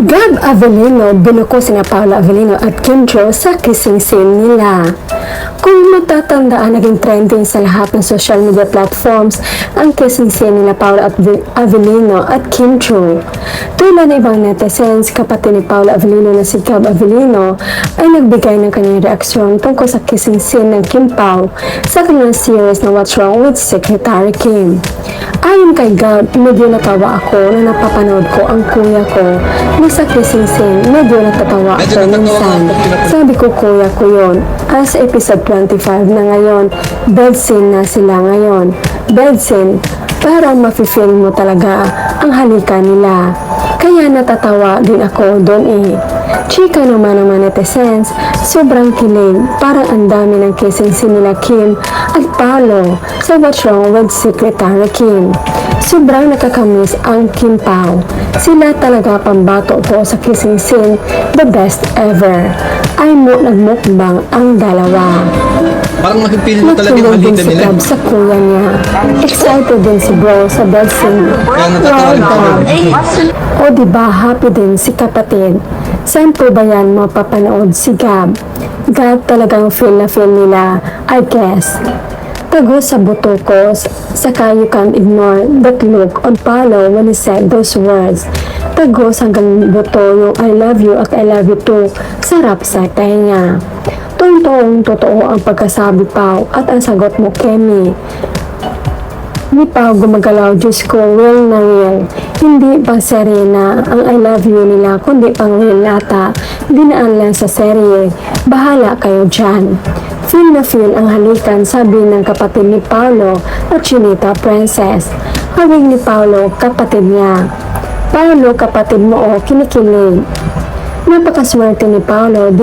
Gab Avellino binuko sina Paula Avellino at Kim Cho sa kissing scene nila. Kung matatandaan, naging trending sa lahat ng social media platforms ang kissing scene nila Paula Avellino at Kim Cho. Tulad ng ibang netizens, kapatid ni Paula Avellino na si Gab Avellino ay nagbigay ng kanyang reaksyon tungkol sa kissing scene ng Kim Pao sa kanyang series na What's Wrong with Secretary Kim. Ayon kay Gab, medyo natawa ako na napapanood ko ang kuya ko na sa kissing scene. Medyo natatawa ako minsan. Sabi ko, kuya ko yun. As episode 25 na ngayon, bed scene na sila ngayon. Bed scene, parang mafe-feel mo talaga ang halika nila. Kaya natatawa din ako doon eh. Chika naman ng mga netizens, sobrang kilig, parang ang dami ng kissing scene nila Kim at Paolo sa What's Wrong with Secretary Kim. Sobrang nakakamiss ang Kim Pao. Sila talaga pambato po sa kissing scene, the best ever. Ay mo nagmukbang ang dalawa. Parang makipili mo talaga yung Natulog din halika si nila. Gab sa kuya niya. Excited din si bro sa bed scene. Kaya natatawa rin ako. O diba, happy din si kapatid. Saan po ba yan mapapanood si Gab? Gab talagang feel na feel nila, I guess. Tago sa buto ko, saka you can't ignore that look on Paolo when he said those words. Tagos hanggang buto yung I love you at I love you too, sarap sa tenga. Totoo ang pagkasabi Pao at ang sagot mo, Kemi. Ni Pao gumagalaw, Diyos ko, real na real. Hindi pang serye na ang I love you nila, kundi pang real nata. Dinaan lang sa serye. Bahala kayo dyan. Feel na feel ang halikan, sabi ng kapatid ni Paolo at Chinita Princess. Hawig ni Paolo, kapatid niya. Paolo, kapatid mo o, kinikilig. Napakaswerte ni Paolo,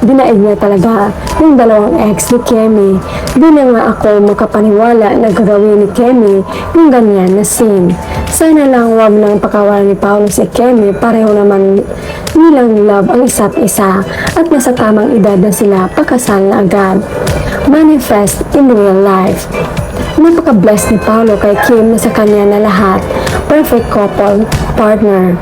dinaig niya talaga yung dalawang ex ni Kemi. Di na nga ako makapaniwala na gagawin ni Kemi yung ganyan na scene. Sana lang wag nang pakawalan ni Paolo si Kemi, pareho naman nilang love ang isa't isa at nasa tamang edad na sila, pakasal na agad. Manifest in real life. Napaka-blessed ni Paolo kay Kim na sa kanya na lahat. Perfect couple, partner.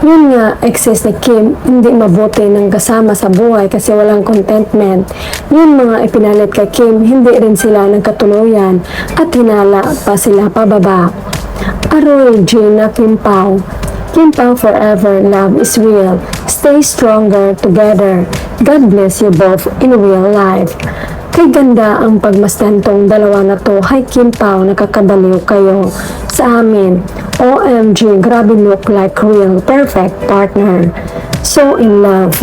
Yun nga, exes ni Kim, hindi mabuti ng kasama sa buhay kasi walang contentment. Yun mga ipinalit kay Kim, hindi rin sila nagkatuluyan at hinala pa sila pababa. Aroy Gina Kim Pao. Kim Pao forever, love is real. Stay stronger together. God bless you both in real life. Kay ganda ang pagmasdan tong dalawa na to. Hi Kim Pao, nakakabaliw kayo sa amin. OMG, grabe look like real. Perfect partner. So in love.